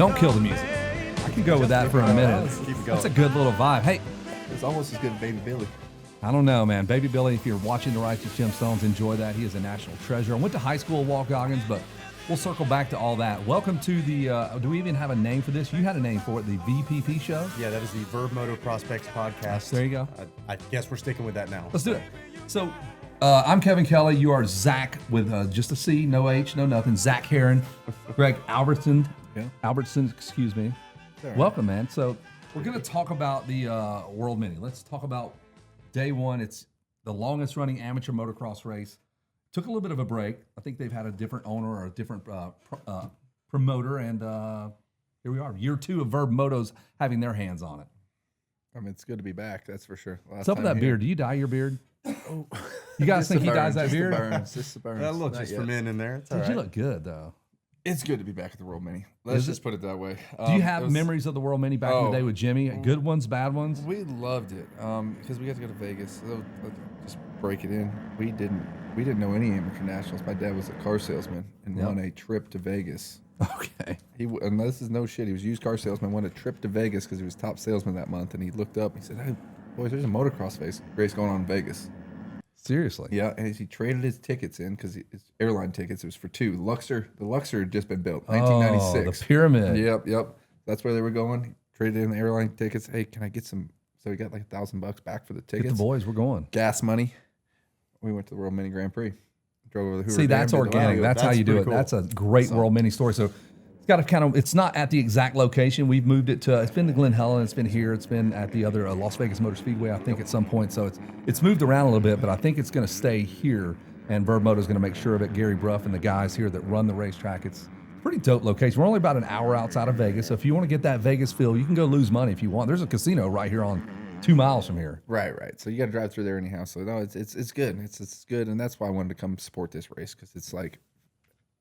Don't kill the music. I can go with that for a minute. Let's keep it going. That's a good little vibe. Hey, It's almost as good as Baby Billy. I don't know, man. Baby Billy, if you're watching The Righteous Gemstones, enjoy that. He is a national treasure. I went to high school at Walk-Goggins, but we'll circle back to all that. Welcome to the, do we even have a name for this? You had a name for it, the VPP show? Yeah, that is the vurbmoto Prospects podcast. There you go. I guess we're sticking with that now. Let's do it. So, I'm Kevin Kelly. You are Zac with just a C, no H, no nothing. Zac Herrin, Gregg Albertson. Yeah. Albertson, excuse me. Right. Welcome, man. So, we're going to talk about the World Mini. Let's talk about day one. It's the longest running amateur motocross race. Took a little bit of a break. I think they've had a different owner or a different promoter, and here we are, year two of vurbmoto's having their hands on it. I mean, it's good to be back. That's for sure. What's up with that beard? Do you dye your beard? Oh, You guys think he dyes that beard? Just the burns. That looks Not just yet. for men in there. It's all Dude, right. you look good though. It's good to be back at the World Mini. Let's just put it that way. Do you have memories of the World Mini back in the day with Jimmy? Good ones, bad ones? We loved it because we got to go to Vegas. So, just break it in. We didn't know any amateur nationals. My dad was a car salesman and won a trip to Vegas. Okay. And this is no shit. He was a used car salesman. Won a trip to Vegas because he was top salesman that month. And he looked up. And he said, "Hey, boys, there's a motocross race going on in Vegas." Seriously? Yeah, and he traded his tickets in because his airline tickets. It was for two. The Luxor had just been built, 1996. Oh, the pyramid. Yep. That's where they were going. He traded in the airline tickets. Hey, can I get some? So he got like $1,000 back for the tickets. Get the boys, we're going. Gas money. We went to the World Mini Grand Prix. Drove over the Hoover See, Dam, that's did the organic. Wow. That's how you do pretty it. cool. That's a great World Mini story. So it's got to kind of, it's not at the exact location. We've moved it to, it's been to Glen Helen, it's been here, it's been at the other Las Vegas Motor Speedway, I think, at some point. So it's moved around a little bit, but I think it's going to stay here. And vurbmoto is going to make sure of it. Gary Bruff and the guys here that run the racetrack. It's a pretty dope location. We're only about an hour outside of Vegas. So if you want to get that Vegas feel, you can go lose money if you want. There's a casino right here on 2 miles from here. Right. So you got to drive through there anyhow. So no, it's good. It's good, and that's why I wanted to come support this race because it's like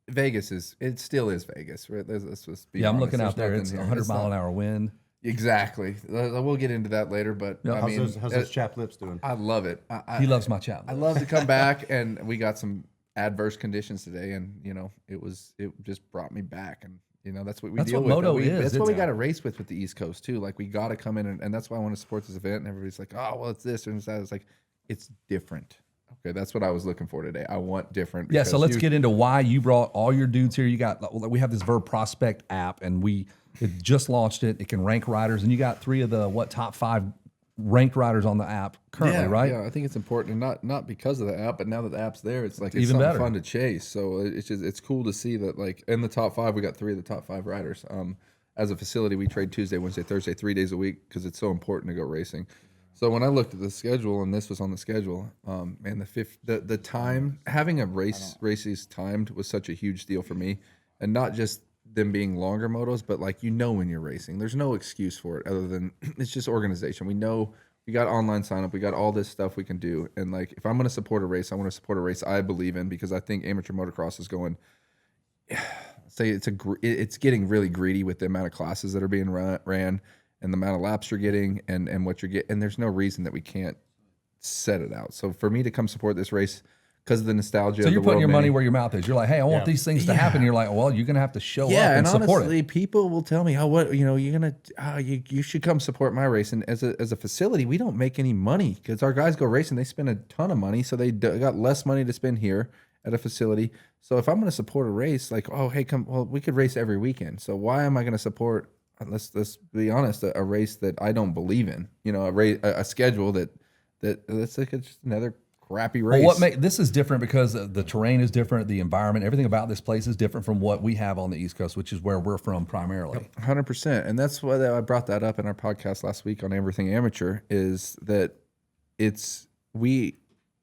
Vegas it still is Vegas. Right? Let's just be Yeah, I'm honest. looking out There's there. nothing It's here. 100 It's mile not- an hour wind. Exactly. We'll get into that later, but Yeah. I How's mean, those chapped lips doing? I love it. He loves my chat. I love to come back, and we got some adverse conditions today, and it just brought me back, and that's what we That's deal what with. moto is. That's what we It's- got to race with the East Coast too. Like we got to come in, and that's why I want to support this event. And everybody's like, "Oh, well, it's this and it's that." It's like it's different. Okay, that's what I was looking for today. I want different. Yeah, so because let's get into why you brought all your dudes here. We have this Verb Prospect app, and it just launched it. It can rank riders, and you got 3 of the top 5 ranked riders on the app currently, right? Yeah, I think it's important, and not because of the app, but now that the app's there, it's like it's even something better. fun to chase. So it's cool to see that like in the top 5, we got 3 of the top 5 riders. As a facility, we trade Tuesday, Wednesday, Thursday, 3 days a week because it's so important to go racing. So when I looked at the schedule, and this was on the schedule, and the time having a races timed was such a huge deal for me, and not just them being longer motos, but like when you're racing, there's no excuse for it other than it's just organization. We know we got online sign up, we got all this stuff we can do, and like if I'm going to support a race, I want to support a race I believe in because I think amateur motocross is going. Say it's getting really greedy with the amount of classes that are being ran and the amount of laps you're getting and what you're getting, and there's no reason that we can't set it out. So for me to come support this race because of the nostalgia. So you're of the putting World your Mini, money where your mouth is. You're like, hey, I want these things to happen. You're like, well, you're gonna have to show up and support honestly, it. people will tell me, you should come support my race. And as a facility, we don't make any money because our guys go racing. They spend a ton of money, so they got less money to spend here at a facility. So if I'm going to support a race, like, oh, hey, come, well, we could race every weekend. So why am I going to support? Let's be honest, a race that I don't believe in. A schedule that's like it's just another crappy race. Well, this is different because the terrain is different, the environment, everything about this place is different from what we have on the East Coast, which is where we're from primarily. 100%. And that's why I brought that up in our podcast last week on Everything Amateur is that we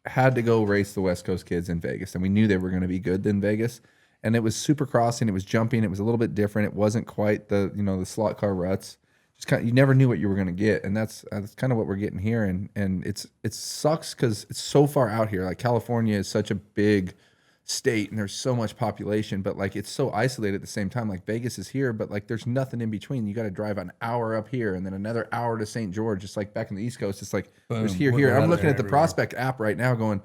had to go race the West Coast kids in Vegas, and we knew they were going to be good in Vegas. And it was supercrossing, it was jumping, it was a little bit different. It wasn't quite the the slot car ruts. Just you never knew what you were going to get, and that's kind of what we're getting here. And it sucks because it's so far out here. Like California is such a big state, and there's so much population, but like it's so isolated at the same time. Like Vegas is here, but like there's nothing in between. You got to drive an hour up here and then another hour to St. George. Just like back in the East Coast, it's like there's here. I'm looking at the Prospect app right now, going,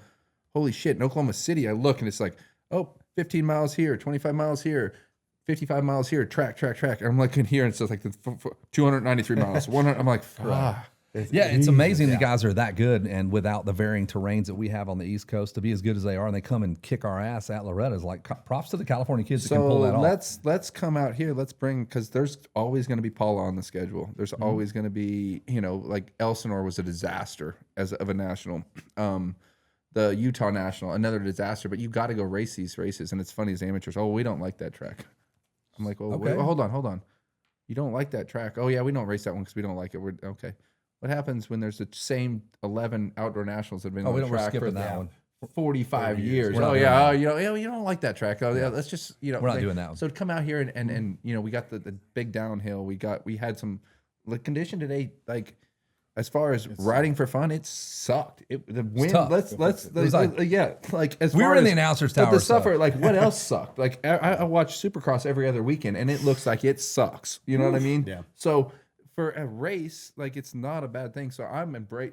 holy shit! In Oklahoma City, I look and it's like, oh, 15 miles here, 25 miles here. 55 miles here, track. And I'm looking here, and it's just like 293 miles. 100. I'm like, It's amazing the guys are that good, and without the varying terrains that we have on the East Coast, to be as good as they are, and they come and kick our ass at Loretta's. Like, props to the California kids that can pull that off. Let's come out here. Let's bring, because there's always going to be Paula on the schedule. There's always going to be, like Elsinore was a disaster of a national. The Utah National, another disaster. But you got to go race these races, and it's funny as amateurs. Oh, we don't like that track. I'm like, well, okay. wait, hold on. You don't like that track? Oh yeah, we don't race that one because we don't like it. We're okay. What happens when there's the same 11 outdoor nationals that have been on the track for that one. 45 years? Oh yeah, you don't like that track. Oh yeah, let's just we're not doing that one. So to come out here and we got the big downhill. We had some condition today. Like as far as riding for fun, it sucked. The wind. Let's like as we far were in as the announcers tower. The suffer. Like what else sucked? Like I watch Supercross every other weekend, and it looks like it sucks. You know what I mean? Yeah. So for a race, like it's not a bad thing. So I'm Embrace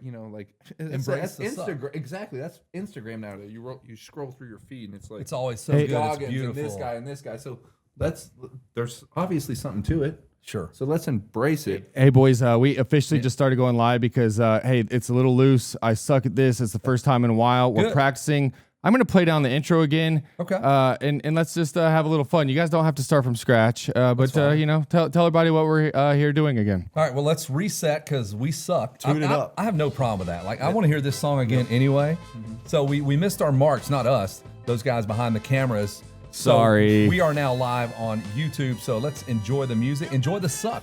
that's the Instagram. Exactly, that's Instagram nowadays. You scroll through your feed, and it's like it's always so good. It's Goggins beautiful. and this guy. So there's obviously something to it. Sure. So let's embrace it. Hey boys, we officially just started going live because hey, it's a little loose. I suck at this. It's the first time in a while. We're practicing. I'm gonna play down the intro again. Okay. And let's just have a little fun. You guys don't have to start from scratch. But tell everybody what we're here doing again. All right. Well, let's reset because we suck. Tune it up. I have no problem with that. Like I want to hear this song again anyway. So we missed our marks, not us. Those guys behind the cameras. So Sorry. we are now live on YouTube. So let's enjoy the music. Enjoy the suck.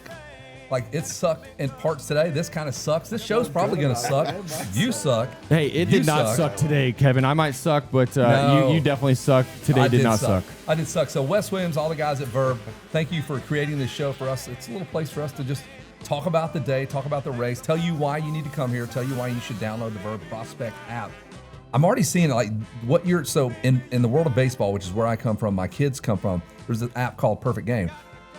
Like it sucked in parts today. This kind of sucks. This show's probably gonna suck. You suck. Hey, it did not suck today, Kevin. I might suck, but No. you definitely sucked. Today did not suck. I did suck. So Wes Williams, all the guys at Verb, thank you for creating this show for us. It's a little place for us to just talk about the day, talk about the race, tell you why you need to come here, tell you why you should download the Verb Prospect app. I'm already seeing like what you're so in the world of baseball, which is where I come from, my kids come from. There's an app called Perfect Game.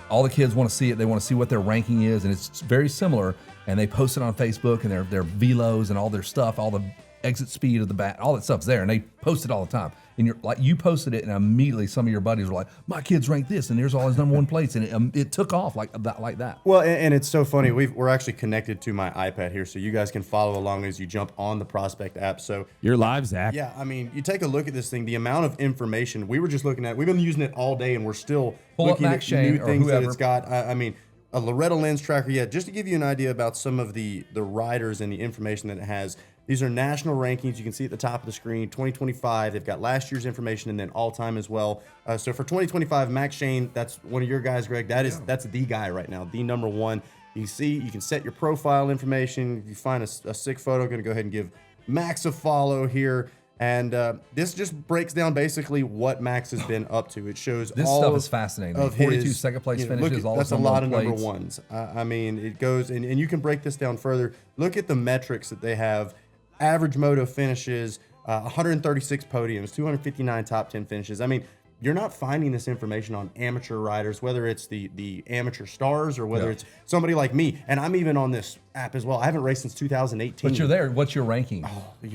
All the kids want to see it. They want to see what their ranking is, and it's very similar. And they post it on Facebook and their velos and all their stuff, all the exit speed of the bat, all that stuff's there, and they post it all the time. And you're like, you posted it, and immediately some of your buddies were like, "My kid's ranked this, and here's all his number one plates," and it took off like that. Well, and it's so funny. We're actually connected to my iPad here, so you guys can follow along as you jump on the Prospect app. So You're live, Zach. yeah, I mean, you take a look at this thing. The amount of information we were just looking at. We've been using it all day, and we're still Pull up looking Max at Shane new or things that whoever. it's got. I mean, a Loretta lens tracker. Yeah, just to give you an idea about some of the riders and the information that it has. These are national rankings. You can see at the top of the screen, 2025. They've got last year's information and then all-time as well. So for 2025, Max Shane, that's one of your guys, Greg. That's the guy right now, the number one. You see, you can set your profile information. If you find a sick photo, going to go ahead and give Max a follow here. And this just breaks down basically what Max has been up to. It shows This all stuff is fascinating. of 42 his, second place you know, finishes. look, All that's his a lot of number number plates. ones. I mean, it goes, and you can break this down further. Look at the metrics that they have. Average moto finishes, 136 podiums, 259 top 10 finishes. I mean, you're not finding this information on amateur riders, whether it's the amateur stars or whether it's somebody like me. And I'm even on this app as well. I haven't raced since 2018. But you're there. What's your ranking?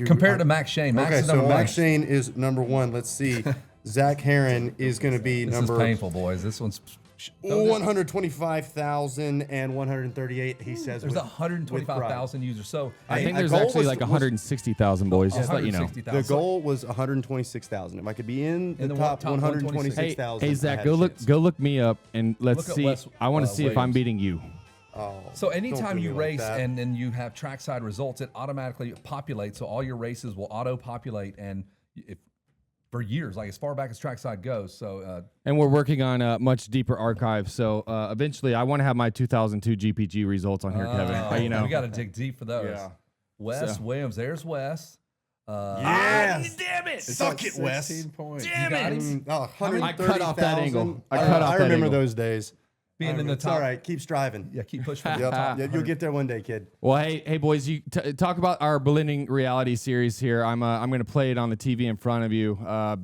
Compared to Max Shane. Max Okay, is so number one. Max Shane is number one. Let's see. Zac Herrin is going to be This number is painful, boys. This one's 125,138. He says there's with 125,000 users. So I think a there's goal actually was- like 160,000 boys. Just to let you know. 160,000. the goal was 126,000. If I could be in the top top 126,000. Hey I Zach, had a chance. go look me up and let's Look at see. Wes, I want to see if I'm Williams. beating you. Oh, So don't anytime do you me like race that. and then you have trackside results, it automatically populates. So all your races will auto-populate, and if for years, like as far back as trackside goes. So And we're working on a much deeper archive. So eventually, I want to have my 2002 GPG results on here, Kevin. You know, we got to dig deep for those. Yeah. Wes So- Williams, there's Wes. Yes. Damn it! Suck it, Wes. 16 points. Damn it! Oh, I cut off that 130,000. angle. I cut off I that remember angle. those days. Being in the It's top. all right. Keep striving. Yeah, keep pushing. Yep. Yeah, you'll get there one day, kid. Well, hey, boys, you talk about our blending reality series here. I'm going to play it on the TV in front of you.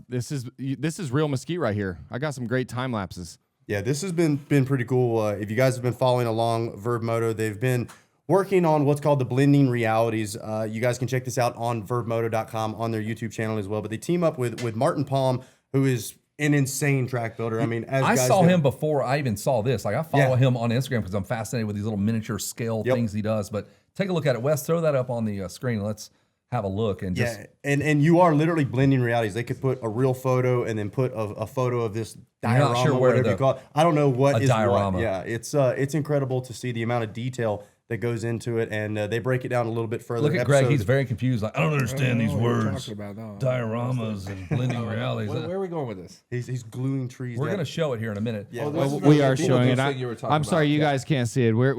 This is real Mesquite right here. I got some great time lapses. Yeah, this has been pretty cool. If you guys have been following along vurbmoto, they've been working on what's called the blending realities. You guys can check this out on vurbmoto.com on their YouTube channel as well. But they team up with Martin Palm, who is an insane track builder. I mean, as I guys saw know- him before I even saw this. Like I follow Yeah. him on Instagram because I'm fascinated with these little miniature scale Yep. things he does. But take a look at it, Wes. Throw that up on the screen. Let's have a look and just. Yeah, and you are literally blending realities. They could put a real photo and then put a photo of this You're diorama, not sure where whatever you call it. I don't know what a is diorama. what. Yeah, it's incredible to see the amount of detail that goes into it, and they break it down a little bit further. Look at Greg. He's Episode- very confused. Like I don't understand these what we're words. talking about, no. Dioramas and blending realities. Where are we going with this? He's gluing trees. We're down. gonna show it here in a minute. Yeah. Oh, Well, this is We the are Beetlejuice showing it. thing you were talking I'm sorry, about. you guys can't see it. We're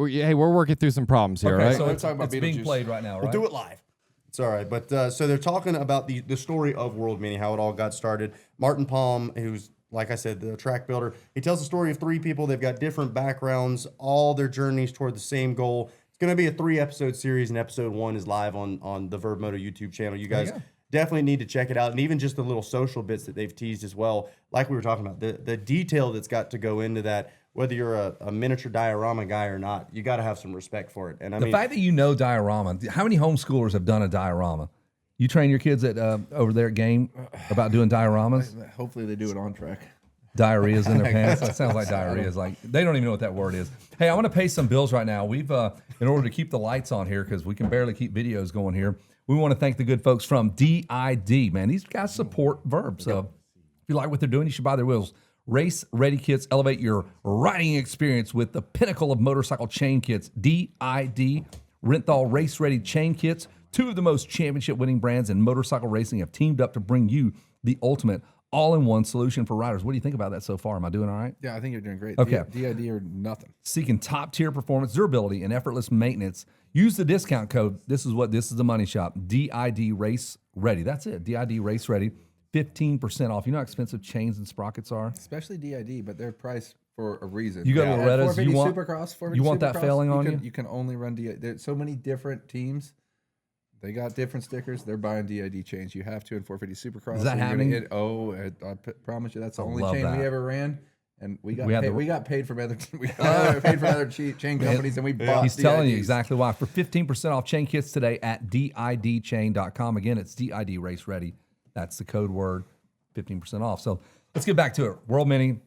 working through some problems here, Okay, right? so We're it's, talking about it's being Beetlejuice. played right now, right? We'll do it live. It's all right. But so they're talking about the story of World Mini, how it all got started. Martin Palm, who's, like I said, the track builder, he tells the story of 3 people. They've got different backgrounds, all their journeys toward the same goal. It's going to be a 3-episode series, and episode 1 is live on the VurbMoto YouTube channel. You guys definitely need to check it out. And even just the little social bits that they've teased as well, like we were talking about, the detail that's got to go into that, whether you're a miniature diorama guy or not, you got to have some respect for it. And I The mean, fact that you know diorama, how many homeschoolers have done a diorama? You train your kids at over there at Game about doing dioramas? Hopefully they do it on track. Diarrhea's in their pants. That sounds like diarrhea is like they don't even know what that word is. Hey, I want to pay some bills right now. We've in order to keep the lights on here because we can barely keep videos going here. We want to thank the good folks from DID. Man, these guys support Verb. So if you like what they're doing, you should buy their wheels. Race ready kits. Elevate your riding experience with the pinnacle of motorcycle chain kits. DID Renthal Race Ready Chain Kits. 2 of the most championship winning brands in motorcycle racing have teamed up to bring you the ultimate all-in-one solution for riders. What do you think about that so far? Am I doing all right? Yeah, I think you're doing great. Okay. DID or nothing. Seeking top-tier performance, durability, and effortless maintenance. Use the discount code. This is the money shop. DID Race Ready. That's it. DID Race Ready. 15% off. You know how expensive chains and sprockets are? Especially DID, but they're priced for a reason. You go to At Loretta's, 450 you want- Supercross, 450 you want that Supercross, failing on you? You can only run DID. There's so many different teams. They got different stickers. They're buying DID chains. You have to in 450 Supercross. Is that So you're gonna happening? promise you, that's the I only love chain that. we ever ran. And we got had paid, the- we got paid from other paid from other chain companies, and we bought. He's telling you DIDs. exactly why. For 15% off chain kits today at didchain.com. Again, it's DID Race Ready. That's the code word, 15% off. So let's get back to it. World Mini.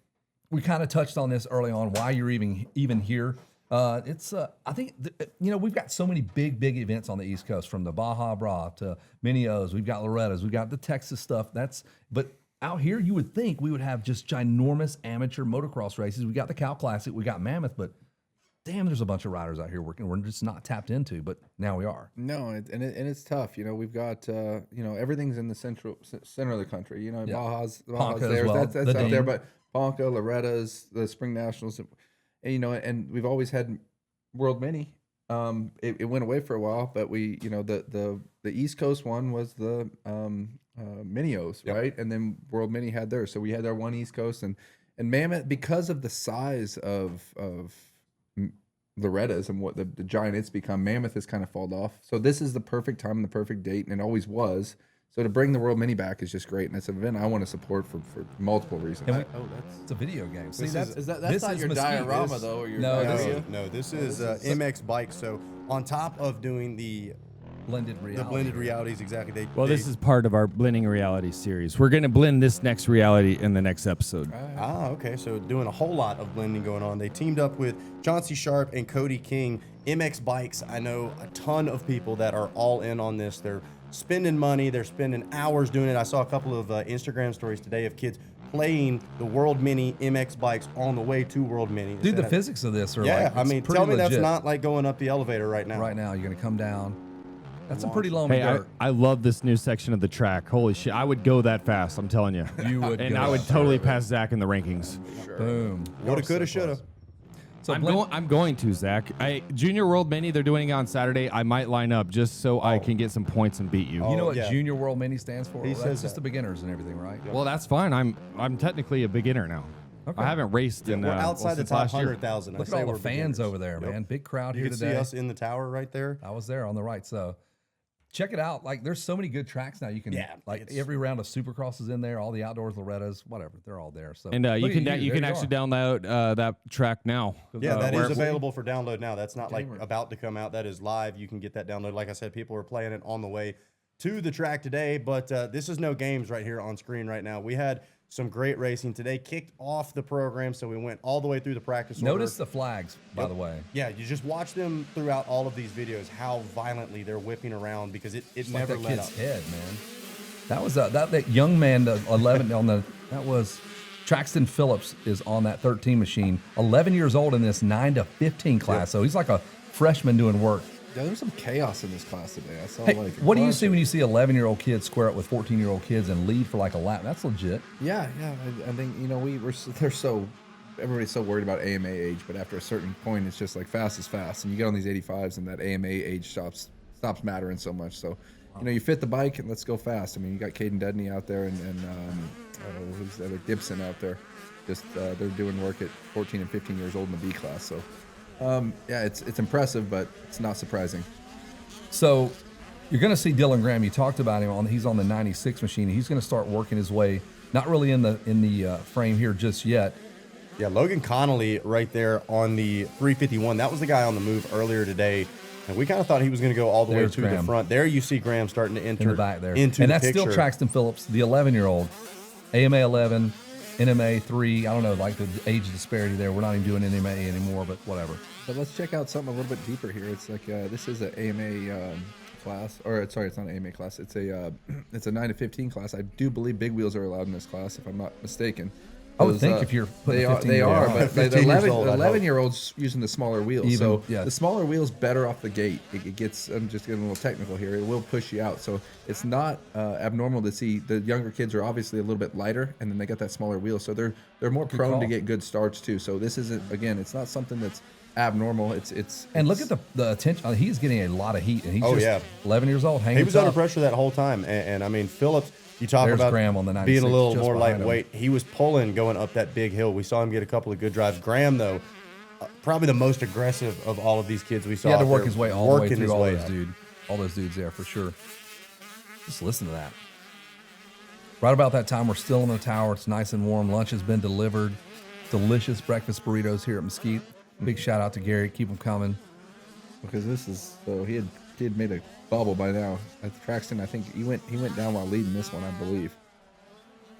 We kind of touched on this early on, why you're even here. It's I think we've got so many big events on the East Coast, from the Baja Bra to Mini O's. We've got Loretta's. We've got the Texas stuff. But out here, you would think we would have just ginormous amateur motocross races. We got the Cal Classic. We got Mammoth, but damn, there's a bunch of riders out here working. We're just not tapped into, but now we are. No, and it's tough. We've got everything's in the center of the country. Baja's Ponca as there. well, That's the up there, Dane. but Ponca, Loretta's, the Spring Nationals, and we've always had World Mini. It went away for a while, but the East Coast one was the Mini-O's, right? And then World Mini had theirs. So we had our one East Coast and Mammoth, because of the size of Loretta's and what the giant it's become, Mammoth has kind of fallen off. So this is the perfect time and the perfect date, and it always was. So to bring the World Mini back is just great, and it's an event I want to support for multiple reasons. It's a video game. See, That's this not is your Mesquite. diorama, though, or your No, diarrhea? No, this is MX bikes. So on top of doing the blended reality. blended realities, exactly. This is part of our blending reality series. We're going to blend this next reality in the next episode. Okay. So doing a whole lot of blending going on. They teamed up with Chauncey Sharp and Cody King. MX Bikes, I know a ton of people that are all in on this. They're spending money. They're spending hours doing it. I saw a couple of Instagram stories today of kids playing the World Mini MX Bikes on the way to World Mini. Dude, the physics of this are Yeah, like, I it's mean, pretty tell me that's legit. not like going up the elevator right now. Right now, you're going to come down. That's a pretty loamy Hey, dirt. I love this new section of the track. Holy shit. I would go that fast, I'm telling you. You would And go I would that totally pass Zach in the rankings. Boom. Woulda, coulda, shoulda. So I'm going to, Zach. Junior World Mini, they're doing it on Saturday. I might line up just so I can get some points and beat you. You know what yeah. Junior World Mini stands for? He That's says just that. the beginners and everything, right? Well, that's fine. I'm technically a beginner now. Okay. I haven't raced in We're outside the since top last year. 100,000. Look at all the fans over there, man. Big crowd You here can today. see us in the tower right there. I was there on the right. So check it out. Like, there's so many good tracks now. You can, every round of Supercross is in there. All the outdoors, Loretta's, whatever. They're all there. So And you look can at you There can are. actually download that track now. Yeah, that where- is available for download now. That's not like about to come out. That is live. You can get that download. Like I said, people are playing it on the way to the track today, but this is no games right here on screen right now. We had some great racing today. Kicked off the program, so we went all the way through the practice order. Notice the flags, by the way. Yeah, you just watch them throughout all of these videos, how violently they're whipping around because it never like that let kid's up. head, man. That was that young man, the 11 on the, that was Traxton Phillips is on that 13 machine, 11 years old in this 9 to 15 class. So he's like a freshman doing work. Yeah, there's some chaos in this class today. I saw Hey, like. what do you see when you see 11-year-old kids square up with 14-year-old kids and lead for like a lap? That's legit. Yeah. I think everybody's so worried about AMA age, but after a certain point, it's just like fast is fast, and you get on these 85s, and that AMA age stops mattering so much. So, you fit the bike and let's go fast. I mean, you got Caden Dudney out there, and who's the other Gibson out there. Just they're doing work at 14 and 15 years old in the B class. So. Yeah, it's impressive, but it's not surprising. So you're going to see Dylan Graham. You talked about him. He's on the 96 machine. He's going to start working his way, not really in the frame here just yet. Yeah, Logan Connolly right there on the 351. That was the guy on the move earlier today. And we kind of thought he was going to go all the way to the front. There you see Graham starting to enter in the back there. Into and the that's picture. still Traxton Phillips, the 11-year-old, AMA 11, NMA 3. I don't know, like the age disparity there. We're not even doing NMA anymore, but whatever. But let's check out something a little bit deeper here. It's like this is an AMA class, or sorry, it's not an AMA class. It's a 9 to 15 class. I do believe big wheels are allowed in this class, if I'm not mistaken. I would think if you're putting they are, but the 11-year-olds using the smaller wheels. The smaller wheels better off the gate. It gets. I'm just getting a little technical here. It will push you out, so it's not abnormal to see the younger kids are obviously a little bit lighter, and then they got that smaller wheel, so they're more prone to get good starts too. So this isn't, again, it's not something that's abnormal. It's look at the attention. He's getting a lot of heat, and he's 11 years old. He was under pressure that whole time, and I mean Phillips. You talk There's about Graham on the 96, being a little just more behind lightweight. He was pulling going up that big hill. We saw him get a couple of good drives. Graham, though, probably the most aggressive of all of these kids we saw. He had to work his way all the way through all those dudes there for sure. Just listen to that. Right about that time, we're still in the tower. It's nice and warm. Lunch has been delivered. Delicious breakfast burritos here at Mesquite. Big shout out to Gary. Keep them coming. Because this is he had made a bobble by now. At Traxton, I think he went down while leading this one, I believe.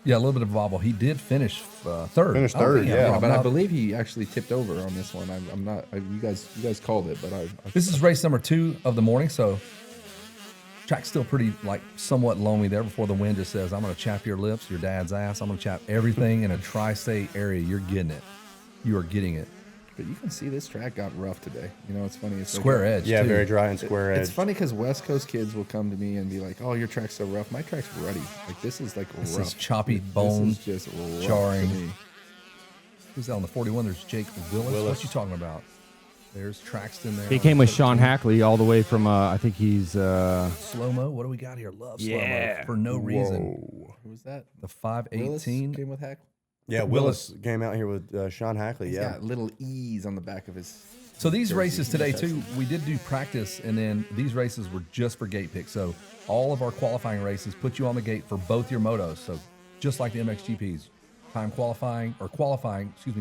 Yeah, a little bit of a bobble. He did finish third. Finished third, yeah. But I believe he actually tipped over on this one. I'm not. You guys called it, but This is race number 2 of the morning, so track's still pretty somewhat lonely there before the wind just says, "I'm going to chap your lips, your dad's ass. I'm going to chap everything in a tri-state area. You're getting it. You are getting it." But you can see this track got rough today. It's funny. It's square edge. Yeah, too. very dry and square edge. It's funny because West Coast kids will come to me and be like, "Oh, your track's so rough." My track's ruddy. This is rough. This is choppy bone, this is just rough jarring. to me. Who's that on the 41? There's Jake Willis. What you talking about? There's Traxton there. He came with Sean Hackley all the way from, I think he's... Slow-mo? What do we got here? Love slow-mo for no reason. Who was that? The 518. Willis came with Hackley. Yeah, Willis came out here with Sean Hackley. He's Yeah, got little E's on the back of his. So these races today, too, we did do practice, and then these races were just for gate picks. So all of our qualifying races put you on the gate for both your motos. So just like the MXGPs,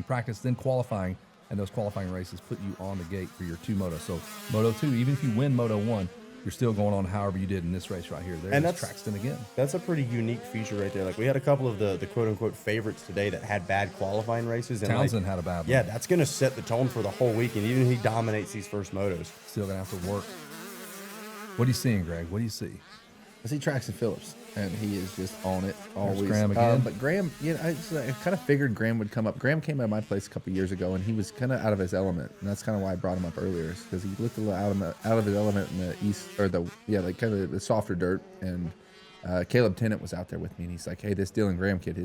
practice, then qualifying, and those qualifying races put you on the gate for your 2 motos. So Moto 2, even if you win Moto 1, you're still going on however you did in this race right here. There's Traxton again. That's a pretty unique feature right there. We had a couple of the quote-unquote favorites today that had bad qualifying races. And Townsend had a bad one. Yeah, that's going to set the tone for the whole weekend, even if he dominates these first motos. Still going to have to work. What are you seeing, Greg? What do you see? I see Traxton Phillips, and he is just on it always. Graham again. But Graham, I kind of figured Graham would come up. Graham came at my place a couple years ago, and he was kind of out of his element, and that's kind of why I brought him up earlier, because he looked a little out of his element in the east, or kind of the softer dirt. And Caleb Tennant was out there with me, and he's like, "Hey, this Dylan Graham kid,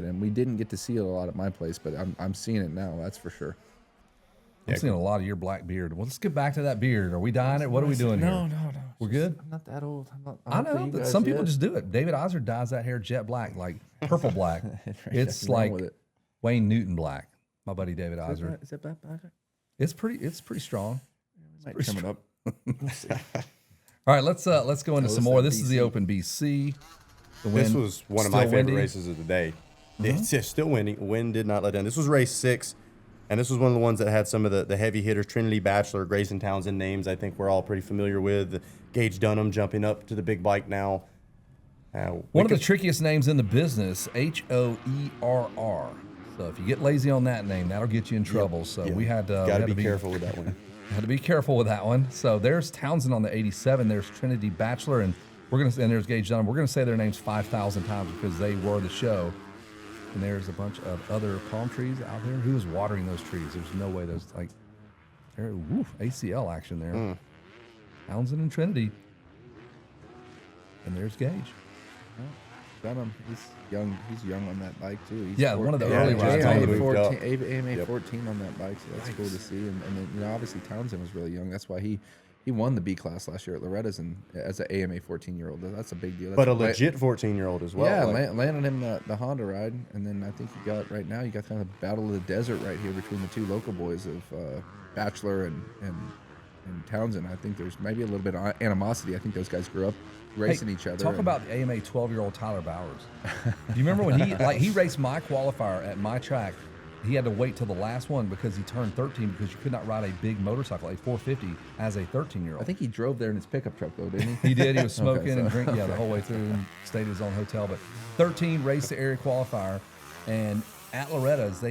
and we didn't get to see it a lot at my place, but I'm seeing it now. That's for sure. I'm seeing a lot of your black beard. Well, let's get back to that beard. Are we dyeing it? What are we doing here? No. We're good? I'm not that old. I know, but some people just do it. David Iser dyes that hair jet black, like purple black. It's like Wayne Newton black. My buddy David Iser. Is that black? It's pretty strong. Might trim it up. All right, let's go into some more. This is the Open BC. This was one of my favorite races of the day. It's still windy. Wind did not let down. This was race 6. And this was one of the ones that had some of the heavy hitters, Trinity Batchelor, Grayson Townsend names I think we're all pretty familiar with. Gage Dunham jumping up to the big bike now. One of the trickiest names in the business, Hoerr. So if you get lazy on that name, that'll get you in trouble. So we had to be careful with that one. Had to be careful with that one. So there's Townsend on the 87. There's Trinity Bachelor, and there's Gage Dunham. We're gonna say their names 5,000 times because they were the show. And there's a bunch of other palm trees out there. Who is watering those trees? There's no way those ACL action there. Townsend and Trinity. And there's Gage. Dunham, he's young. He's young on that bike too. He's one of the early riders. AMA 14 on that bike, so that's cool to see. And then obviously Townsend was really young. That's why he won the B class last year at Loretta's and as an AMA 14-year-old. That's a big deal. That's but a legit 14-year-old as well. Yeah, landed him the Honda ride, and then I think you got kind of a battle of the desert right here between the two local boys of Bachelor and Townsend. I think there's maybe a little bit of animosity. I think those guys grew up racing each other. Talk about the AMA 12-year-old Tyler Bowers. Do you remember when he raced my qualifier at my track? He had to wait till the last one because he turned 13 because you could not ride a big motorcycle, a 450, as a 13-year-old. I think he drove there in his pickup truck, though, didn't he? He did. He was smoking and drinking the whole way through and stayed at his own hotel. But 13 raced the area qualifier, and at Loretta's,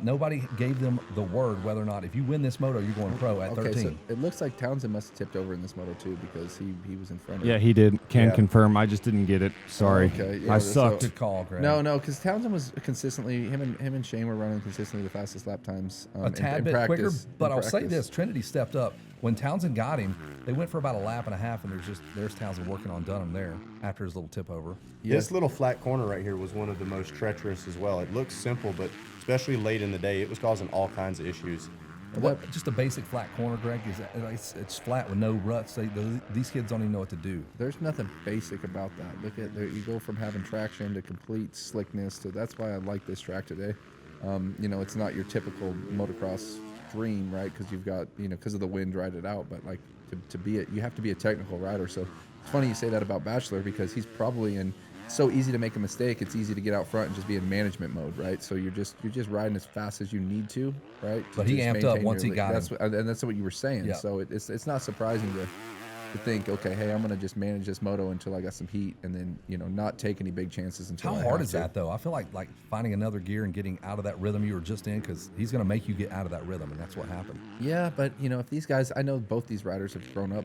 nobody gave them the word whether or not if you win this moto, you're going pro at 13. So it looks like Townsend must have tipped over in this moto too because he was in front of Yeah, he did. Can confirm. I just didn't get it. Sorry. I sucked. Good call, Greg. No, because Townsend was consistently him and Shane were running consistently the fastest lap times. A tad bit quicker, but I'll say this: Trinity stepped up. When Townsend got him, they went for about a lap and a half, and there's Townsend working on Dunham there after his little tip over. This little flat corner right here was one of the most treacherous as well. It looks simple, but especially late in the day, it was causing all kinds of issues. Just a basic flat corner, Greg, it's flat with no ruts. These kids don't even know what to do. There's nothing basic about that. Look at you go from having traction to complete slickness to that's why I like this track today. It's not your typical motocross dream, right? Because you've got because of the wind ride it out, but like you have to be a technical rider. So it's funny you say that about Bachelor because he's probably in so easy to make a mistake. It's easy to get out front and just be in management mode, right? So you're just riding as fast as you need to, right? But he amped up once he got him. And that's what you were saying. Yeah. So it's not surprising to think, okay, hey, I'm gonna just manage this moto until I got some heat, and then not take any big chances until. How hard is that though? I feel like finding another gear and getting out of that rhythm you were just in, because he's gonna make you get out of that rhythm, and that's what happened. Yeah, but if these guys, I know both these riders have grown up,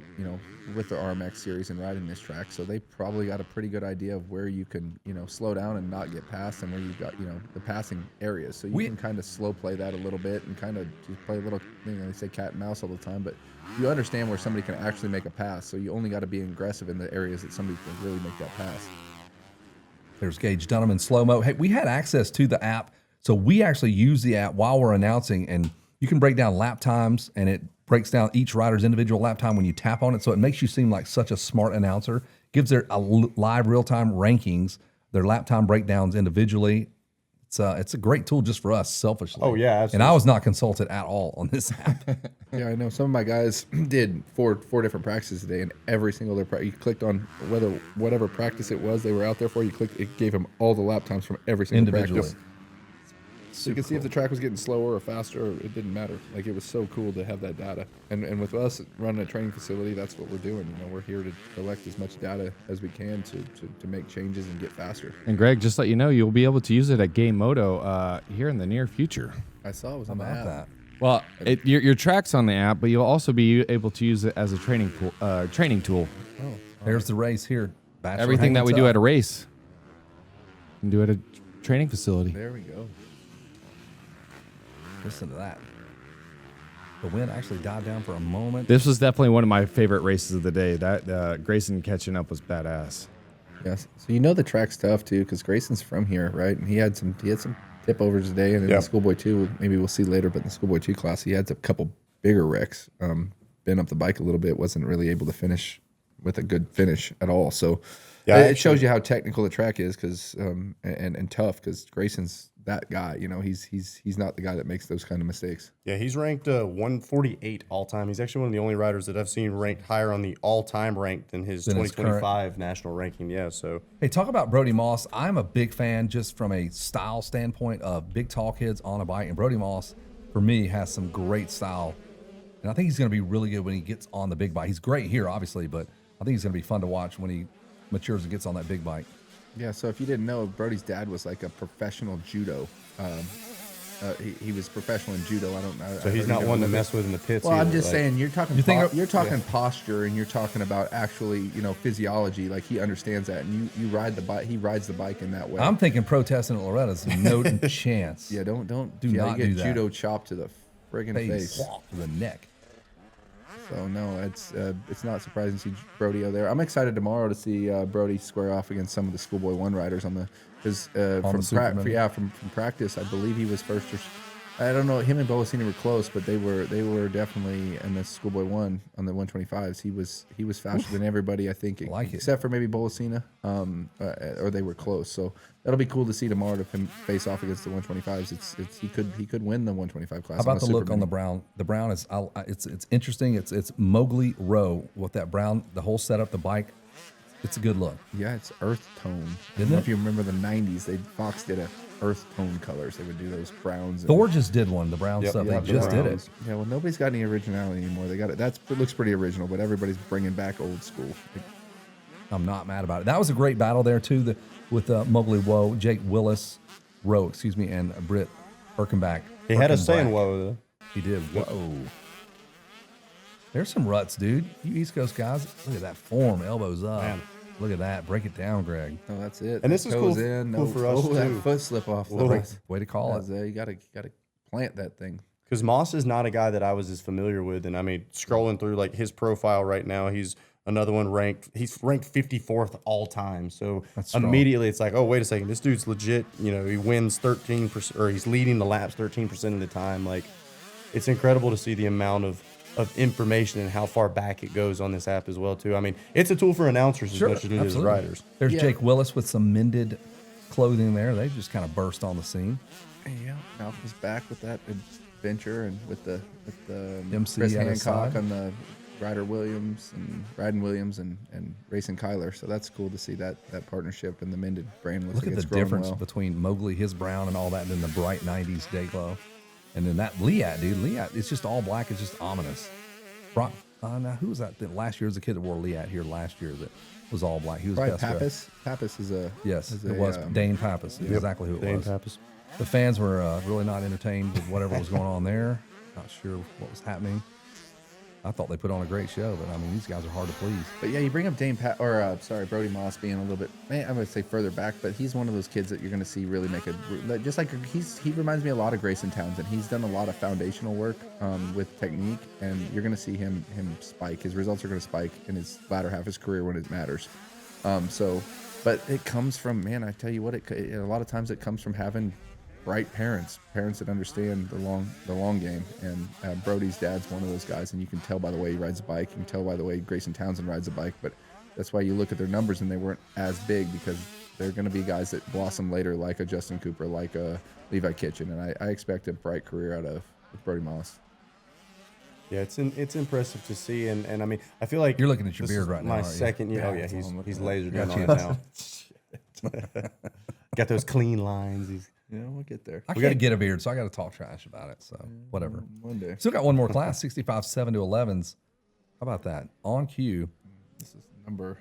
with the RMX series and riding this track, so they probably got a pretty good idea of where you can, slow down and not get past, and where you've got, the passing areas. So you can kind of slow play that a little bit and kind of just play a little. They say cat and mouse all the time, but you understand where somebody can actually make a pass. So you only got to be aggressive in the areas that somebody can really make that pass. There's Gage Dunham in slow-mo. Hey, we had access to the app, so we actually use the app while we're announcing, and you can break down lap times, and it breaks down each rider's individual lap time when you tap on it, so it makes you seem like such a smart announcer. Gives their live real-time rankings, their lap time breakdowns individually. It's a great tool just for us, selfishly. Oh, yeah, absolutely. And I was not consulted at all on this app. Yeah, I know. Some of my guys did four different practices today, and every single you clicked on whatever practice it was they were out there for. You clicked, it gave them all the lap times from every single practice. So you could see if the track was getting slower or faster. Or it didn't matter. Like, it was so cool to have that data. And with us running a training facility, that's what we're doing. We're here to collect as much data as we can to make changes and get faster. And Greg, just let you know, you'll be able to use it at Game Moto here in the near future. I saw it was on the app. That. Well, your track's on the app, but you'll also be able to use it as a training tool. Oh, there's the race here. Bachelor Everything that we do up. at a race, you can do at a training facility. There we go. Listen to that. The wind actually died down for a moment. This was definitely one of my favorite races of the day. That Grayson catching up was badass. Yes. So the track's tough too, because Grayson's from here, right? And he had some tip overs today, and in the Schoolboy 2, maybe we'll see later, but in the Schoolboy 2 class, he had a couple bigger wrecks. Been up the bike a little bit, wasn't really able to finish with a good finish at all. So it shows you how technical the track is, because and tough, because Grayson's that guy. He's not the guy that makes those kind of mistakes. Yeah, he's ranked 148 all time. He's actually one of the only riders that I've seen ranked higher on the all time rank than his 2025 national ranking. Yeah, so hey, talk about Brody Moss. I'm a big fan just from a style standpoint of big tall kids on a bike, and Brody Moss for me has some great style, and I think he's going to be really good when he gets on the big bike. He's great here, obviously, but I think he's going to be fun to watch when he matures and gets on that big bike. Yeah, so if you didn't know, Brody's dad was like a professional judo. He was professional in judo. I don't know. So he's not one to mess with in the pits. Well, I'm either, just like- saying you're talking You think posture, and you're talking about actually physiology. Like he understands that, and you ride the bike. He rides the bike in that way. I'm thinking protesting at Loretta's no chance. Yeah, don't Do yeah, not you get do that. judo chopped to the friggin' face. To the neck. So no, it's not surprising to see Brody out there. I'm excited tomorrow to see Brody square off against some of the Schoolboy One riders on the from practice. I believe he was first or I don't know. Him and Bolasina were close, but they were definitely in the Schoolboy One on the 125s. He was faster than everybody, I think, except for maybe Bolasina, or they were close. So that'll be cool to see tomorrow to him face off against the 125s. He could win the 125 class. How about the look on the brown? The brown is it's interesting. It's Mowgli Row with that brown, the whole setup, the bike. It's a good look. Yeah, it's earth tone. I Isn't don't know it? if you remember the 90s, Fox did a earth tone colors. They would do those browns. Thor just did one, the brown stuff. yeah, They the just did it. browns. Yeah, well, nobody's got any originality anymore. They got it. It looks pretty original, but everybody's bringing back old school. I'm not mad about it. That was a great battle there too. With Mowgli Row, Jake Rowe, and Britt Birkenback. He had us saying Birkenback. whoa, though. He did. Whoa. There's some ruts, dude. You East Coast guys, look at that form, elbows up. Man. Look at that. Break it down, Greg. No, that's it. And this is Toes cool- cool for us, that too. foot slip off the Whoa. race. Way to call it. You gotta plant that thing. Because Moss is not a guy that I was as familiar with. And I mean, scrolling through like his profile right now, he's another one he's ranked 54th all time. So That's strong. immediately it's like, oh, wait a second, this dude's legit. He wins 13%, or he's leading the laps 13% of the time. Like, it's incredible to see the amount of information and how far back it goes on this app as well, too. I mean, it's a tool for announcers as much as it is absolutely. riders. There's Yeah. Jake Willis with some mended clothing there. They just kind of burst on the scene. Yeah, Malcolm's back with that adventure and with the MC Chris on his Hancock side. on the Ryden Williams and racing Kyler. So that's cool to see that partnership and the mended brand. Look at the difference between Mowgli, his brown, and all that, and then the bright 90s day glow. And then that Liat, dude. Liat, it's just all black. It's just ominous. Now, who was that? Last year was a kid that wore Liat here last year that was all black. He was Right, best guy. Pappas. Pappas is a Yes, is it a, was Dane Pappas. Exactly who it Dane was. Pappas. The fans were really not entertained with whatever was going on there. Not sure what was happening. I thought they put on a great show, but I mean, these guys are hard to please. But yeah, you bring up Brody Moss being a little bit, I'm going to say further back, but he's one of those kids that you're going to see really make just like he reminds me a lot of Grayson Townsend. He's done a lot of foundational work with technique, and you're going to see him spike. His results are going to spike in his latter half of his career when it matters. But it comes from, man, I tell you what, a lot of times it comes from having bright parents that understand the long game, and Brody's dad's one of those guys, and you can tell by the way he rides a bike, you can tell by the way Grayson Townsend rides a bike, but that's why you look at their numbers and they weren't as big, because they're going to be guys that blossom later, like a Justin Cooper, like a Levi Kitchen, and I expect a bright career out of Brody Moss. Yeah, it's impressive to see, and I mean, I feel like You're looking at your this beard is right now, my aren't you? second year. Yeah, Oh yeah, that's all I'm he's looking lasered in on it now. Got those clean lines. Yeah, we'll get there. I can't get a beard, so I got to talk trash about it. So whatever. One day. Still got one more class, 65-7 to 11s. How about that? On cue, This is number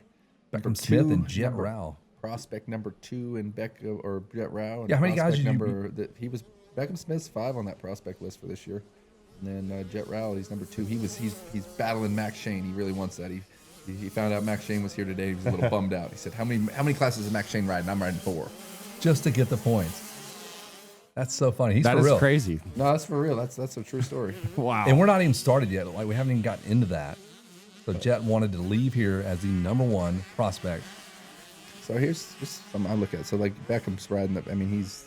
Beckham Smith and two, Jet number- Rao. Prospect number 2 in Jet Rao. And Yeah, how many guys prospect did you- he was Beckham Smith's 5 on that prospect list for this year. And then Jet Rao, he's number 2. He's battling Max Shane. He really wants that. He found out Max Shane was here today. He was a little bummed out. He said, "How many classes is Max Shane riding? I'm riding 4." Just to get the points. That's so funny. He's That for is real. crazy. No, that's for real. That's a true story. Wow. And we're not even started yet. Like, we haven't even gotten into that. So Jet wanted to leave here as the number 1 prospect. So here's just something I look at. So like Beckham's riding I mean, he's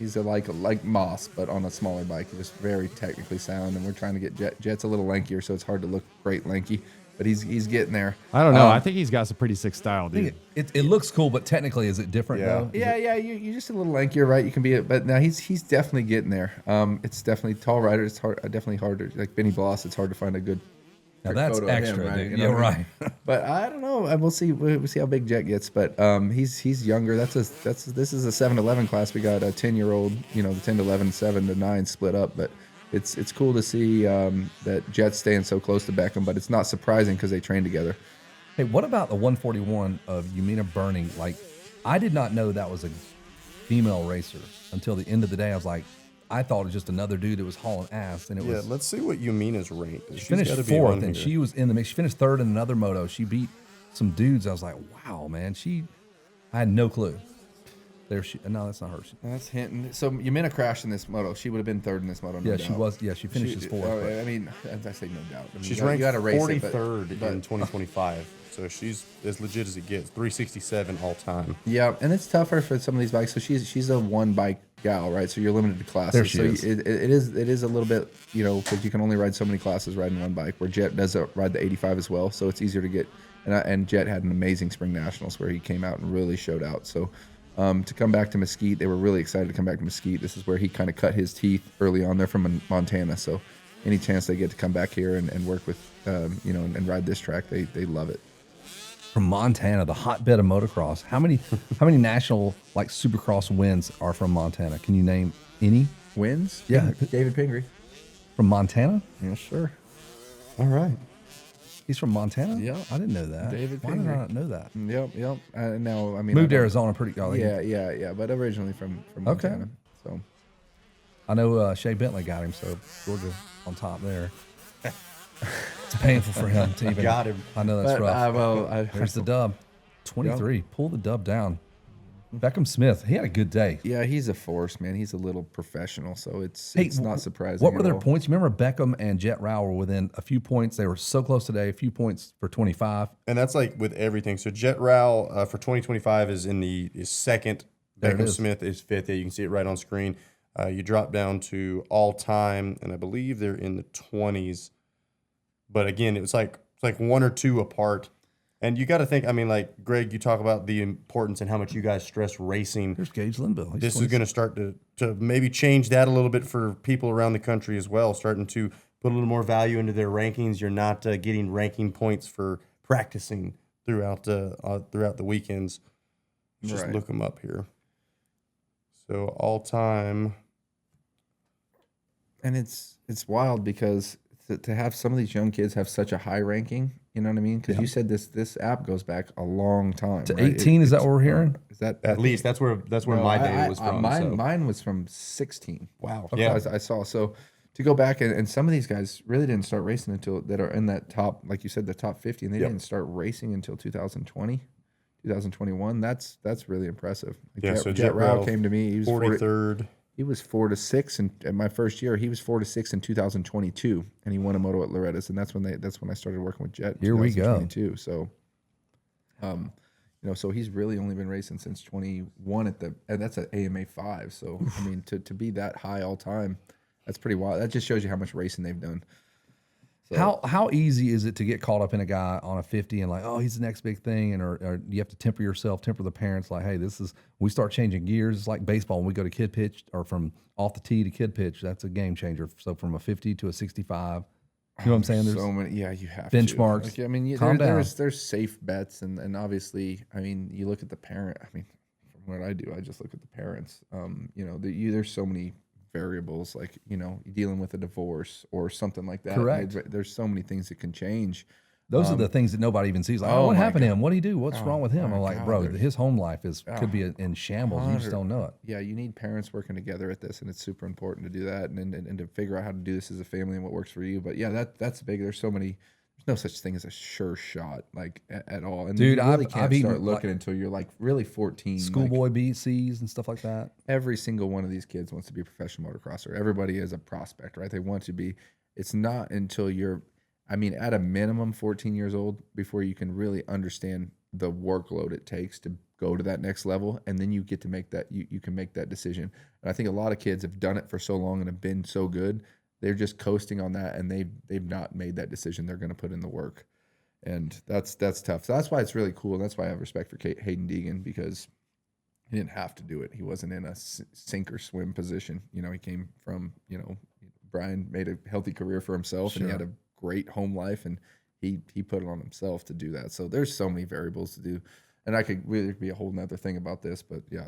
like Moss, but on a smaller bike. He's just very technically sound, and we're trying to get Jet's a little lankier, so it's hard to look great lanky, but he's getting there. I don't know. I think he's got some pretty sick style, I dude. think it looks cool, but technically, is it different Yeah. though? Yeah, you're just a little lankier, right? You can be, but now he's definitely getting there. It's definitely tall rider. It's definitely harder. Like Benny Bloss, it's hard to find a good. Now that's photo of him, extra, right? dude. You know You're what I mean? right. But I don't know. We'll see. We'll see how big Jet gets. But he's younger. This is a 7-11 class. We got a 10-year-old. You know, the 10 to 11, 7 to 9 split up. But it's cool to see that Jet's staying so close to Beckham. But it's not surprising because they train together. Hey, what about the 141 of Yumina Burning? Like, I did not know that was a female racer until the end of the day. I was like, I thought it was just another dude that was hauling ass, and it was. Let's see what Yumina's ranked. She's Finished gotta be fourth, on and here. she was in the mix. She finished third in another moto. She beat some dudes. I was like, wow, man. I had no clue. No, that's not her. That's hinting. So Yumina crashed in this moto. She would have been third in this moto. No Yeah, doubt. she was. Yeah, she finished as fourth. but- I mean, as I say, no doubt. I mean, She's you ranked gotta race it, 43rd but- in 2025. So she's as legit as it gets. 367 all time. Yeah, and it's tougher for some of these bikes. So she's a one bike gal, right? So you're limited to classes. There she so is. It is a little bit, because you can only ride so many classes riding one bike. Where Jet does ride the 85 as well, so it's easier to get. And Jet had an amazing spring nationals where he came out and really showed out. So to come back to Mesquite, they were really excited to come back to Mesquite. This is where he kind of cut his teeth early on. They're from Montana, so any chance they get to come back here and work with, and ride this track, they love it. From Montana, the hotbed of motocross. How many national like supercross wins are from Montana? Can you name any Wins? Yeah. David Pingree. from Montana? Yes, sir. All right. He's from Montana? Yeah. I didn't know that. David Why did I Pingree. not know that? Yep. Now, I mean, Moved to I don't- Arizona pretty. Oh, Yeah, but originally from Okay. Montana. So I know Shea Bentley got him, so Georgia on top there. It's painful for him to even. Got him. I know that's rough. There's the dub. 23. Pull the dub down. Beckham Smith, he had a good day. yeah, he's a force, man. He's a little professional, so it's not surprising. What were at their all. points? You remember Beckham and Jet Rao were within a few points. They were so close today, a few points for 25. And that's like with everything. So Jet Rao for 2025 is is second. There it Beckham is. Smith is fifth. Yeah, you can see it right on screen. You drop down to all time, and I believe they're in the 20s. But again, it's like one or two apart. And you got to think, I mean, like Greg, you talk about the importance and how much you guys stress racing. Here's Gage Linville. He's This is 26. going to start to maybe change that a little bit for people around the country as well, starting to put a little more value into their rankings. You're not getting ranking points for practicing throughout the weekends. Let's just Right. look them up here. So all time. And it's wild because to have some of these young kids have such a high ranking, you know what I mean? Because you said this app goes back a long time. To right? 18, is that what we're hearing? Is that At least that's where No, my data was from. so. Mine was from 16. Wow. Okay. Yeah. I saw. So to go back and some of these guys really didn't start racing until that are in that top, like you said, the top 50, and they didn't start racing until 2020, 2021. That's really impressive. Like Yeah, Jet, so Jet Jet Rao Rao, came to me. He was 43rd. He was 4 to 6 in my first year. He was 4 to 6 in 2022, and he won a moto at Loretta's, and that's when I started working with Jet. In Here we go. 2022. So, so he's really only been racing since 21 and that's at AMA 5. So I mean, to be that high all time, that's pretty wild. That just shows you how much racing they've done. So, How easy is it to get caught up in a guy on a 50 and like, oh, he's the next big thing, and or you have to temper yourself, temper the parents, like, hey, we start changing gears. It's like baseball when we go to kid pitch or from off the tee to kid pitch. That's a game changer. So from a 50 to a 65, you know what I'm saying? There's so many, you have benchmarks. To. Like, I mean, Calm down. there's safe bets, and obviously, I mean, you look at the parent. I mean, from what I do, I just look at the parents. There's so many variables, like you're dealing with a divorce or something like that. Correct. There's so many things that can change. Those are the things that nobody even sees. Like, oh what my happened to God. him? What did he do? What's wrong with him? my I'm like, God, bro, there's- his home life could be in shambles. You just don't know it. Yeah, you need parents working together at this, and it's super important to do that, and to figure out how to do this as a family and what works for you. But yeah, that's big. There's no such thing as a sure shot, like at all. And Dude, you really I've can't eaten, start looking like, until you're like really 14. like, Schoolboy BCs and stuff like that. every single one of these kids wants to be a professional motocrosser. Everybody is a prospect, right? They want to be. It's not until you're, at a minimum 14 years old before you can really understand the workload it takes to go to that next level. And then you get to make that, you can make that decision. And I think a lot of kids have done it for so long and have been so good. They're just coasting on that, and they've not made that decision. They're going to put in the work. And that's tough. So that's why it's really cool. And that's why I have respect for Hayden Deegan, because he didn't have to do it. He wasn't in a sink or swim position. He came from, Brian made a healthy career for himself, and he had a great home life, and he put it on himself to do that. So there's so many variables to do. and I could really be a whole nother thing about this, but yeah,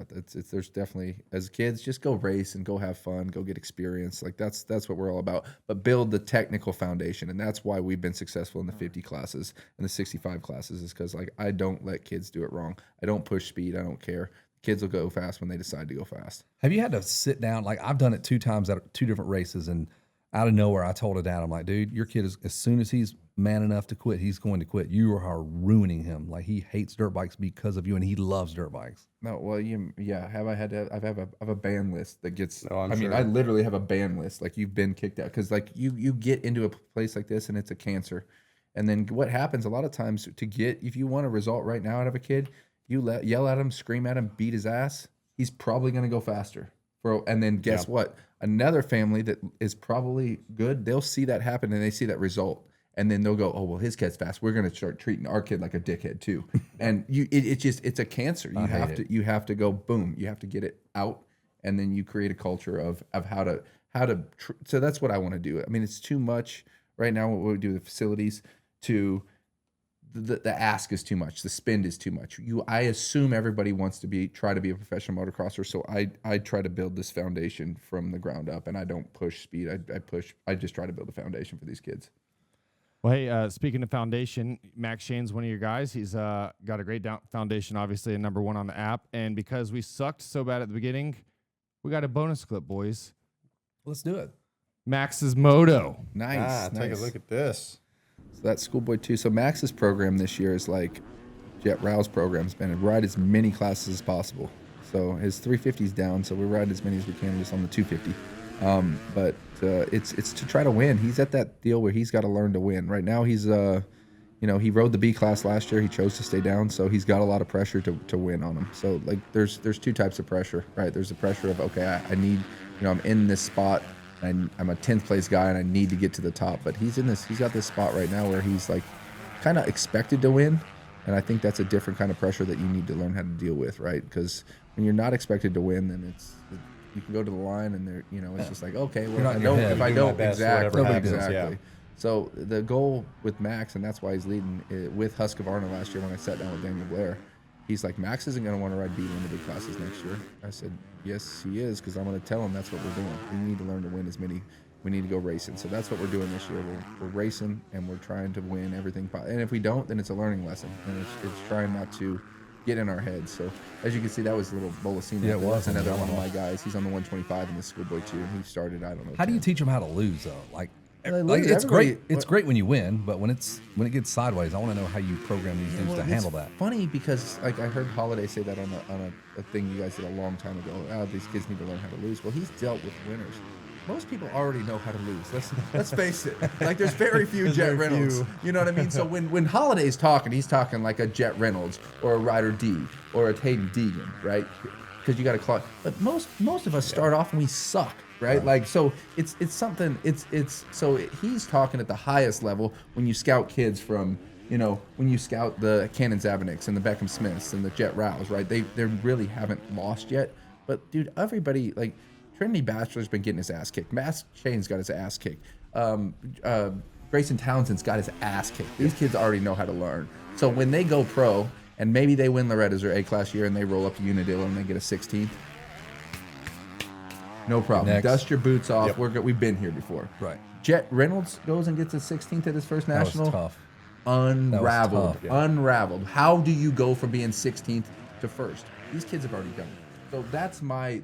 there's definitely, as kids, just go race and go have fun, go get experience. Like that's what we're all about. But build the technical foundation, and that's why we've been successful in the 50 classes and the 65 classes, is because like I don't let kids do it wrong. I don't push speed. I don't care. Kids will go fast when they decide to go fast. Have you had to sit down? Like I've done it 2 times at 2 different races, and out of nowhere, I told a dad, I'm like, dude, your kid is, as soon as he's man enough to quit, he's going to quit. You are ruining him. Like he hates dirt bikes because of you, and he loves dirt bikes. No, well, have I had to? I have a ban list that gets. Oh, I'm I mean, sure. I literally have a ban list. Like you've been kicked out because like you get into a place like this and it's a cancer, and then what happens a lot of times to get, if you want a result right now out of a kid, you yell at him, scream at him, beat his ass. He's probably going to go faster. And then guess what? Another family that is probably good, they'll see that happen and they see that result. And then they'll go, oh, well, his kid's fast. We're going to start treating our kid like a dickhead too. And it's a cancer. You have to go, boom, you have to get it out. And then you create a culture of how to, so that's what I want to do. I mean, it's too much right now, what we do with the facilities to, the ask is too much. The spend is too much. I assume everybody wants to try to be a professional motocrosser. So I try to build this foundation from the ground up, and I don't push speed. I just try to build a foundation for these kids. Well, hey, speaking of foundation, Max Shane's one of your guys. He's got a great foundation, obviously, and #1 on the app. And because we sucked so bad at the beginning, we got a bonus clip, boys. Let's do it. Max's moto. Nice. Take a look at this. So that's Schoolboy 2. So Max's program this year is like Jet Rao's program's been to ride as many classes as possible. So his 350's down, so we're riding as many as we can just on the 250. But it's to try to win. He's at that deal where he's got to learn to win. Right now he's he rode the B class last year. He chose to stay down, so he's got a lot of pressure to win on him. So like there's 2 types of pressure, right? There's the pressure of, okay, I need, I'm in this spot. I'm a 10th place guy and I need to get to the top, but he's got this spot right now where he's like kind of expected to win. And I think that's a different kind of pressure that you need to learn how to deal with, right? Because when you're not expected to win, then you can go to the line and it's just like, okay, well, if I don't exactly. So the goal with Max, and that's why he's leading with Husqvarna last year when I sat down with Daniel Blair, he's like, Max isn't going to want to ride B limited classes next year. I said, yes, he is, because I'm going to tell him that's what we're doing. We need to learn to win as many. We need to go racing. So that's what we're doing this year. We're racing, and we're trying to win everything. And if we don't, then it's a learning lesson. And it's trying not to get in our heads. So as you can see, that was a little Bolacino. Yeah, it was. Another one of my guys. He's on the 125 in the Schoolboy 2. And he started, I don't know. How do you teach them how to lose, though? Like lose. it's great. It's great when you win, but when it gets sideways, I want to know how you program these dudes to handle that. Funny because like I heard Holiday say that on a thing you guys did a long time ago. Oh, these kids need to learn how to lose. Well, he's dealt with winners. Most people already know how to lose. Let's face it. Like there's very few Jet Reynolds. You know what I mean? So when Holiday's talking, he's talking like a Jet Reynolds or a Ryder D or a Hayden Deegan, right? Because you got to clock. But most of us start off and we suck. Right? Like, so it's something, so he's talking at the highest level when you scout kids from, when you scout the Cannon Zaviniks and the Beckham Smiths and the Jet Rouse, right? They really haven't lost yet. But dude, everybody, like Trinity Bachelor's been getting his ass kicked. Mass Shane's got his ass kicked. Grayson Townsend's got his ass kicked. These kids already know how to learn. So when they go pro and maybe they win Loretta's or A-class year and they roll up to Unadilla and they get a 16th, no problem. Next. Dust your boots off. Yep. We've been here before. Right. Jet Reynolds goes and gets a 16th at his first That national. was tough. Unraveled. That was tough. Unraveled. How do you go from being 16th to first? These kids have already done it. So that's my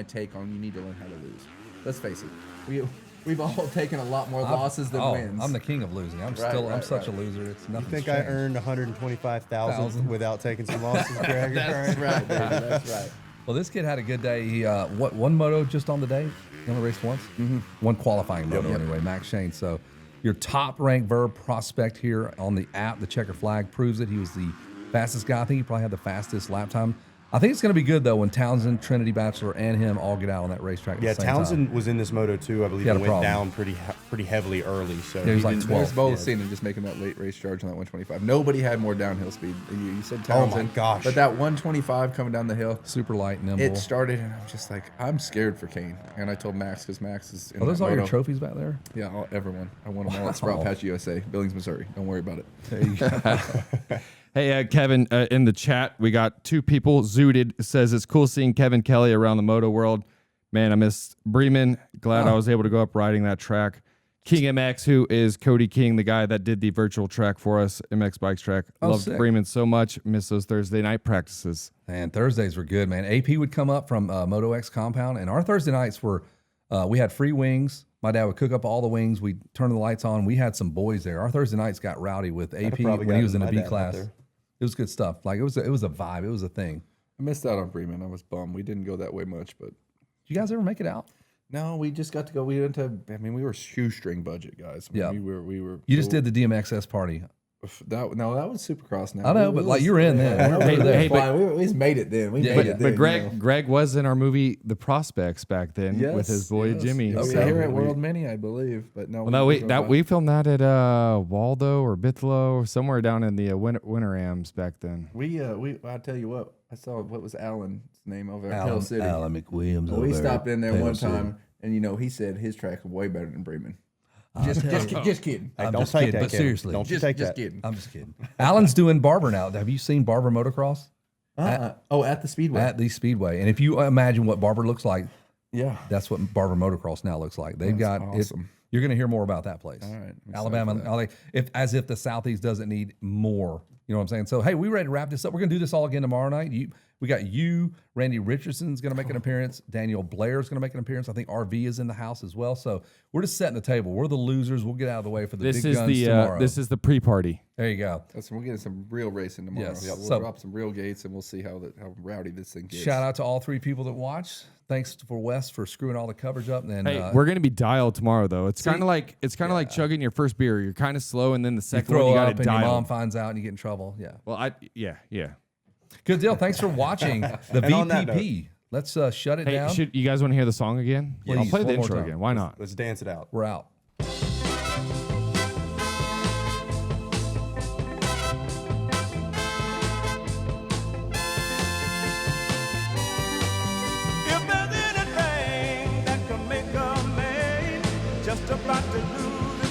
take on you need to learn how to lose. Let's face it. We've all taken a lot more losses than wins. I'm the king of losing. I'm such a loser. It's nothing. You think I earned 125,000 without taking some losses, Greg? That's right, baby. That's right. Well, this kid had a good day. He one moto just on the day. He only raced once. Mm-hmm. One qualifying moto anyway. Max Shane. So your top ranked Verb prospect here on the app, the checker flag proves it. He was the fastest guy. I think he probably had the fastest lap time. I think it's going to be good though when Townsend, Trinity Bachelor, and him all get out on that racetrack. Yeah, at the same Townsend time. was in this moto too. I believe He had he a went problem. down pretty heavily early. So Yeah, he was like 12. There's Bolacino just making that late race charge on that 125. Nobody had more downhill speed than you. You said Townsend. Oh my gosh. But that 125 coming down the hill, Super light, nimble. it started, and I'm just like, I'm scared for Kane. And I told Max, because Max is in Are those that all your moto. trophies back there? Yeah, everyone. I won them all at Sprout Patch USA, Billings, Missouri. Don't worry about it. There you go. Hey, Kevin, in the chat, we got 2 people. Zooted says it's cool seeing Kevin Kelly around the moto world. Man, I missed Bremen. Glad I was able to go up riding that track. King MX, who is Cody King, the guy that did the virtual track for us, MX Bikes track. Loved sick. Bremen so much. Miss those Thursday night practices. And Thursdays were good, man. AP would come up from Moto X compound, and our Thursday nights were, we had free wings. My dad would cook up all the wings. We'd turn the lights on. We had some boys there. Our Thursday nights got rowdy with AP when he was in the B class. It was good stuff. Like it was a vibe. It was a thing. I missed out on Bremen. I was bummed. We didn't go that way much, but Did you guys ever make it out? no, we just got to go. We went to. I mean, we were shoestring budget guys. I mean, Yeah. we were. You just did the DMXS party. that. No, that was Supercross. Now I know, but like you're in then. Yeah, We're there. we just made it then. We made it But then. Greg was in our movie The Prospects back then with his boy Jimmy. Yes, Okay. here at World Mini, I believe. But no, Well, no, we filmed that at Waldo or Bithlo or somewhere down in the Winterams back then. I tell you what, I saw what was Alan's name over at Pell City. Alan McWilliams. Well, over we there stopped in there at one Pale City. time, and he said his track was way better than Bremen. Just kidding. Hey, I'm don't just take kidding, that, but Kevin. seriously. Don't you take that. kidding. I'm just kidding. Alan's doing Barber now. Have you seen Barber motocross? At the Speedway. At the Speedway. And if you imagine what Barber looks like, Yeah. that's what Barber motocross now looks like. They've That's got awesome. You're going to hear more about that place. All right, I'm Alabama. excited As if the Southeast doesn't need more. You know what I'm saying? So, hey, we ready to wrap this up. We're going to do this all again tomorrow night. We got you. Randy Richardson's going to make an appearance. Daniel Blair's going to make an appearance. I think RV is in the house as well. So we're just setting the table. We're the losers. We'll get out of the way for the big guns tomorrow. This is the pre-party. There you go. We'll get some real racing tomorrow. Yes. Yeah, we'll So- drop some real gates, and we'll see how rowdy this thing gets. Shout out to all 3 people that watch. Thanks for Wes for screwing all the coverage up. And Hey, we're gonna be dialed tomorrow though. It's kind of like like chugging your first beer. You're kind of slow, and then the you second one throw you got up to and your dial. mom finds out and you get in trouble. Yeah. Well, yeah. Good deal. Thanks for watching the And on that VPP. Let's shut it Hey, down. you guys want to hear the song again? I'll Please, play the one more intro time. again. Why not? Let's dance it out. We're out. If there's anything that can make a man just about to lose